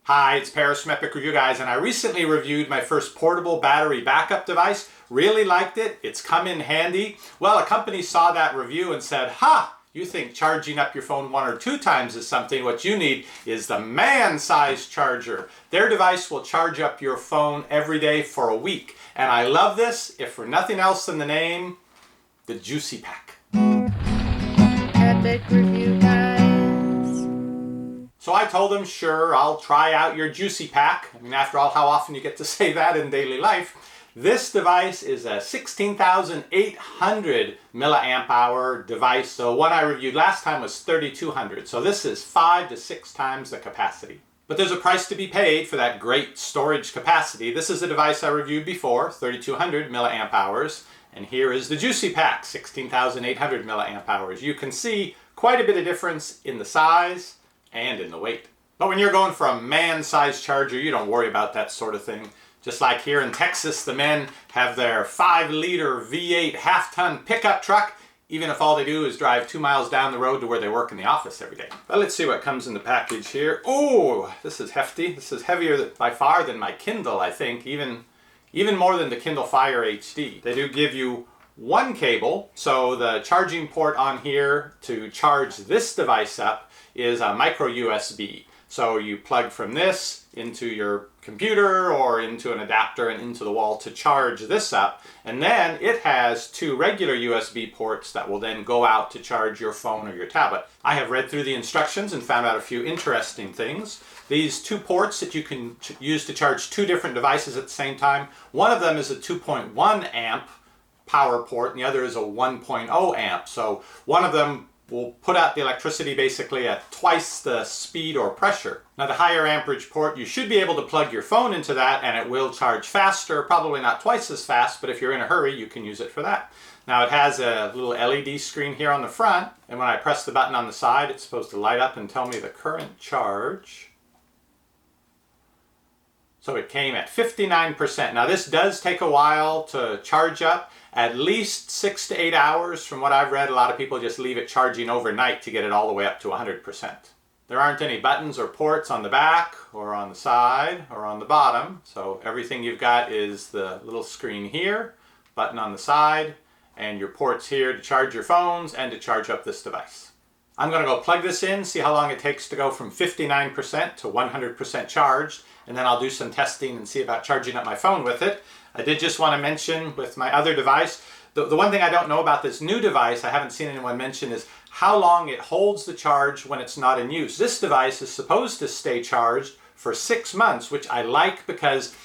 Hi, it's Paris from EpicReviewGuys, and I recently reviewed my first portable battery backup device. Really liked it. It's come in handy. Well, a company saw that review and said, "Ha! You think charging up your phone 1 or 2 times is something. What you need is the man-sized charger." Their device will charge up your phone every day for a week. And I love this, if for nothing else than the name, the JuicyPack. Epic Review Guys. So I told them, sure, I'll try out your JuicyPack. I mean, after all, how often you get to say that in daily life? This device is a 16,800 milliamp hour device. The one I reviewed last time was 3,200. So this is 5 to 6 times the capacity. But there's a price to be paid for that great storage capacity. This is a device I reviewed before, 3,200 milliamp hours. And here is the JuicyPack, 16,800 milliamp hours. You can see quite a bit of difference in the size and in the weight. But when you're going for a man-sized charger, you don't worry about that sort of thing. Just like here in Texas, the men have their 5-liter V8 half-ton pickup truck, even if all they do is drive 2 miles down the road to where they work in the office every day. Well, let's see what comes in the package here. Oh, this is hefty. This is heavier by far than my Kindle, I think, even more than the Kindle Fire HD. They do give you one cable, so the charging port on here to charge this device up is a micro USB. So you plug from this into your computer or into an adapter and into the wall to charge this up. And then it has 2 regular USB ports that will then go out to charge your phone or your tablet. I have read through the instructions and found out a few interesting things. These 2 ports that you can use to charge 2 different devices at the same time. One of them is a 2.1 amp power port and the other is a 1.0 amp. So one of them will put out the electricity basically at twice the speed or pressure. Now the higher amperage port, you should be able to plug your phone into that and it will charge faster, probably not twice as fast, but if you're in a hurry, you can use it for that. Now it has a little LED screen here on the front, and when I press the button on the side, it's supposed to light up and tell me the current charge. So it came at 59%. Now this does take a while to charge up, at least 6 to 8 hours. From what I've read, a lot of people just leave it charging overnight to get it all the way up to 100%. There aren't any buttons or ports on the back or on the side or on the bottom. So everything you've got is the little screen here, button on the side, and your ports here to charge your phones and to charge up this device. I'm going to go plug this in, see how long it takes to go from 59% to 100% charged, and then I'll do some testing and see about charging up my phone with it. I did just want to mention with my other device, the one thing I don't know about this new device, I haven't seen anyone mention, is how long it holds the charge when it's not in use. This device is supposed to stay charged for 6 months, which I like because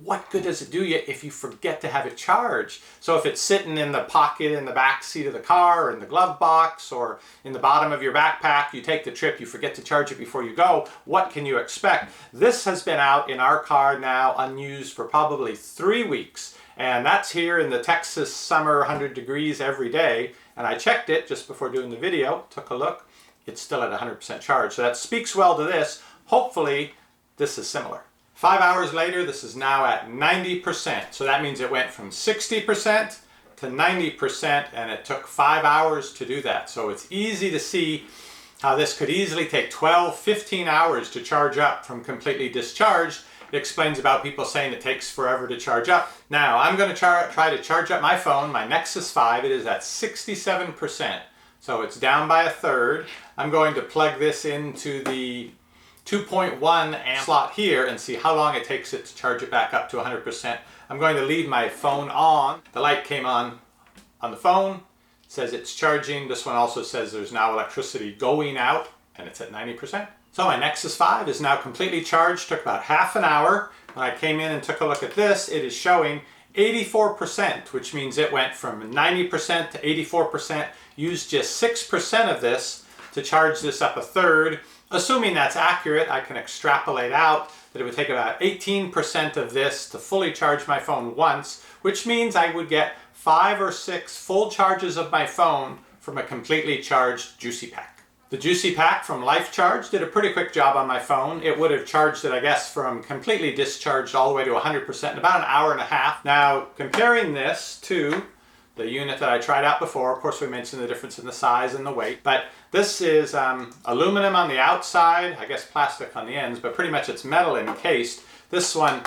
what good does it do you if you forget to have it charged? So if it's sitting in the pocket in the back seat of the car or in the glove box or in the bottom of your backpack, you take the trip, you forget to charge it before you go, what can you expect? This has been out in our car now unused for probably 3 weeks, and that's here in the Texas summer, 100 degrees every day, and I checked it just before doing the video, took a look, it's still at 100% charge. So that speaks well to this. Hopefully this is similar. 5 hours later, this is now at 90%. So that means it went from 60% to 90%, and it took 5 hours to do that. So it's easy to see how this could easily take 12, 15 hours to charge up from completely discharged. It explains about people saying it takes forever to charge up. Now, I'm going to try to charge up my phone, my Nexus 5. It is at 67%. So it's down by 1/3. I'm going to plug this into the 2.1 amp slot here and see how long it takes it to charge it back up to 100%. I'm going to leave my phone on. The light came on the phone, says it's charging. This one also says there's now electricity going out, and it's at 90%. So my Nexus 5 is now completely charged. Took about half an hour. When I came in and took a look at this, it is showing 84%, which means it went from 90% to 84%. Used just 6% of this to charge this up 1/3. Assuming that's accurate, I can extrapolate out that it would take about 18% of this to fully charge my phone once, which means I would get 5 or 6 full charges of my phone from a completely charged JuicyPack. The JuicyPack from LifeCharge did a pretty quick job on my phone. It would have charged it, I guess, from completely discharged all the way to 100% in about an hour and a half. Now, comparing this to the unit that I tried out before. Of course, we mentioned the difference in the size and the weight, but this is aluminum on the outside, I guess plastic on the ends, but pretty much it's metal encased. This one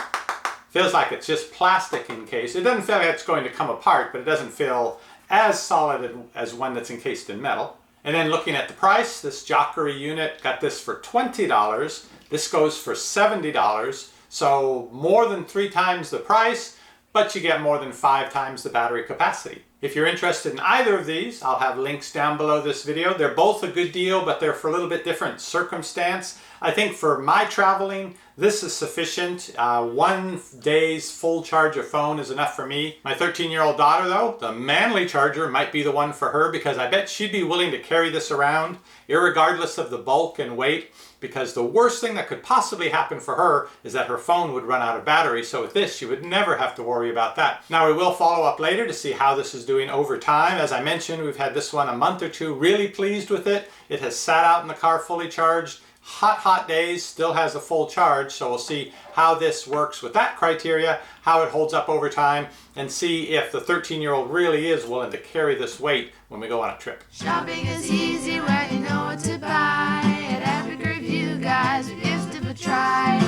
feels like it's just plastic encased. It doesn't feel like it's going to come apart, but it doesn't feel as solid as one that's encased in metal. And then looking at the price, this Jockery unit got this for $20. This goes for $70. So more than 3 times the price, but you get more than 5 times the battery capacity. If you're interested in either of these, I'll have links down below this video. They're both a good deal, but they're for a little bit different circumstance. I think for my traveling, this is sufficient. 1 day's full charge of phone is enough for me. My 13-year-old daughter, though, the manly charger might be the one for her, because I bet she'd be willing to carry this around, irregardless of the bulk and weight, because the worst thing that could possibly happen for her is that her phone would run out of battery. So with this, she would never have to worry about that. Now, we will follow up later to see how this is doing over time. As I mentioned, we've had this one a month or two, really pleased with it. It has sat out in the car fully charged. Hot days, still has a full charge, so we'll see how this works with that criteria, how it holds up over time, and see if the 13-year-old really is willing to carry this weight when we go on a trip. Shopping is easy when you know what to buy. At EpicReviewGuys, we give it a try.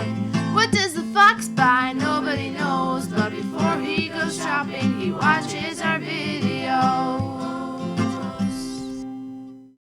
What does the fox buy? Nobody knows, but before he goes shopping, he watches our